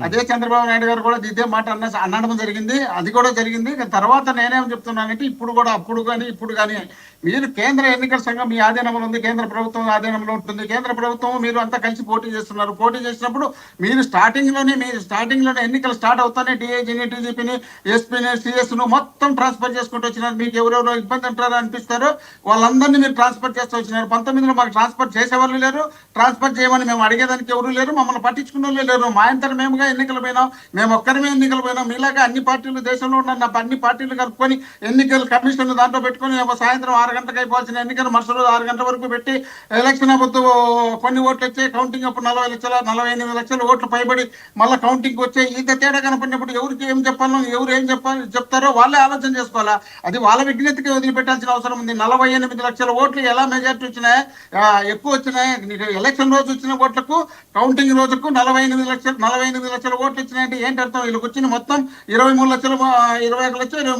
అదే చంద్రబాబు నాయుడు గారు కూడా ఇదే మాట అనడం జరిగింది. అది కూడా జరిగింది. తర్వాత నేనేం చెప్తున్నానంటే ఇప్పుడు కూడా అప్పుడు కానీ ఇప్పుడు కానీ మీరు కేంద్ర ఎన్నికల సంఘం మీ ఆధీనంలో ఉంది, కేంద్ర ప్రభుత్వం ఆధీనంలో ఉంటుంది. కేంద్ర ప్రభుత్వం మీరు అంతా కలిసి పోటీ చేస్తున్నారు. పోటీ చేసినప్పుడు మీరు స్టార్టింగ్ లోనే ఎన్నికలు స్టార్ట్ అవుతానే డిఐజీని, డీజీపీని, ఎస్పీని, సిఎస్ ను మొత్తం ట్రాన్స్ఫర్ చేసుకుంటూ వచ్చినారు. మీకు ఎవరెవరో ఇబ్బంది అంటారో అనిపిస్తారో వాళ్ళందరినీ మీరు ట్రాన్స్ఫర్ చేస్తూ వచ్చినారు. 19లో మాకు ట్రాన్స్ఫర్ చేసేవాళ్ళు లేరు, ట్రాన్స్ఫర్ చేయమని మేము అడిగేదానికి ఎవరు లేరు, మమ్మల్ని పట్టించుకున్న వాళ్ళు లేరు. మా ఇంతటి మేముగా ఎన్నికలు పోయినాం, మేము ఒక్కరిమే ఎన్నికలు పోయినాం. మీలాగా అన్ని పార్టీలు దేశంలో ఉన్న అన్ని పార్టీలు కలుపుకొని ఎన్నికల కమిషన్ దాంట్లో పెట్టుకొని సాయంత్రం 6 గంటలకు అయిపోవాల్సిన ఎన్నికలు మరుసటి రోజు 6 గంటల వరకు పెట్టి ఎలక్షన్ అవ్వద్దు, కొన్ని ఓట్లు వచ్చాయి, కౌంటింగ్ అప్పుడు 48 లక్షల ఓట్లు పైబడి మళ్ళీ కౌంటింగ్ వచ్చాయి. ఇంత తేడా కనపడినప్పుడు ఎవరికి ఏం చెప్పాలో ఎవరు ఏం చెప్తారో వాళ్ళే ఆలోచన చేసుకోవాలా. అది వాళ్ళ విజ్ఞతకి వదిలిపెట్టాల్సిన అవసరం ఉంది. 48 లక్షల ఓట్లు ఎలా మెజార్టీ వచ్చినాయి, ఎక్కువ వచ్చినాయి. ఎలక్షన్ రోజు వచ్చిన ఓట్లకు కౌంటింగ్ రోజుకు 48 లక్షల ఓట్లు వచ్చినాయంటే ఏంటి అర్థం? వీళ్ళకి వచ్చిన మొత్తం 23 లక్షలు, 21 లక్షలు